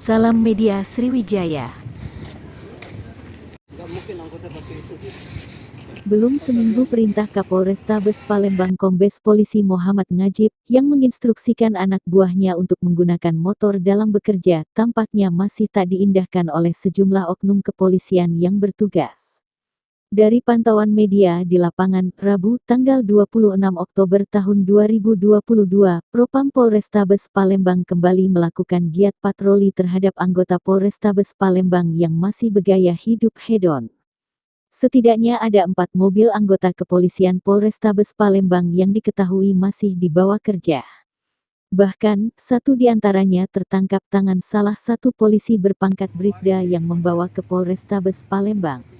Salam Media Sriwijaya. Belum seminggu perintah Kapolrestabes Palembang Kombes Polisi Muhammad Najib yang menginstruksikan anak buahnya untuk menggunakan motor dalam bekerja tampaknya masih tak diindahkan oleh sejumlah oknum kepolisian yang bertugas. Dari pantauan media di lapangan, Rabu, tanggal 26 Oktober tahun 2022, Propam Polrestabes Palembang kembali melakukan giat patroli terhadap anggota Polrestabes Palembang yang masih bergaya hidup hedon. Setidaknya ada 4 mobil anggota kepolisian Polrestabes Palembang yang diketahui masih dibawa kerja. Bahkan, satu di antaranya tertangkap tangan salah satu polisi berpangkat Bribda yang membawa ke Polrestabes Palembang.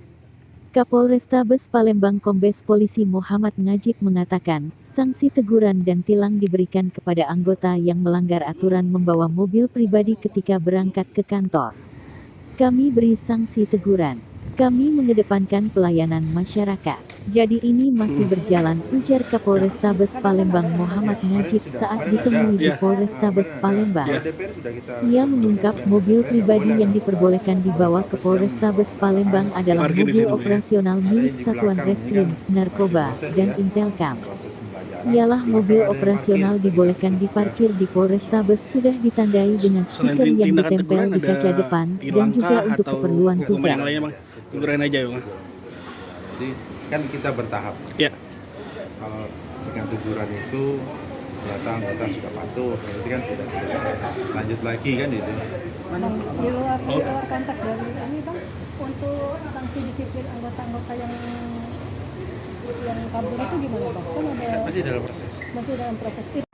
Kapolrestabes Palembang Kombes Polisi Muhammad Najib mengatakan, sanksi teguran dan tilang diberikan kepada anggota yang melanggar aturan membawa mobil pribadi ketika berangkat ke kantor. Kami beri sanksi teguran. Kami mengedepankan pelayanan masyarakat. Jadi ini masih berjalan, ujar Kapolrestabes Palembang Muhammad Najib saat ditemui di Polrestabes Palembang. Ia mengungkap mobil pribadi yang diperbolehkan dibawa ke Polrestabes Palembang adalah mobil operasional milik Satuan Reskrim, Narkoba, dan Intelkam. Ialah mobil operasional dibolehkan diparkir di Polrestabes sudah ditandai dengan stiker yang ditempel di kaca depan dan juga untuk keperluan tugas. Teguran aja ya, Jadi kan kita bertahap. Ya. Kalau dengan teguran itu ternyata anggota sudah patuh, berarti kan tidak bisa lanjut lagi kan itu. Di luar konteks dari ini bang, untuk sanksi disiplin anggota-anggota yang kabur itu gimana bang? Kan ada Masih dalam proses. masih dalam proses.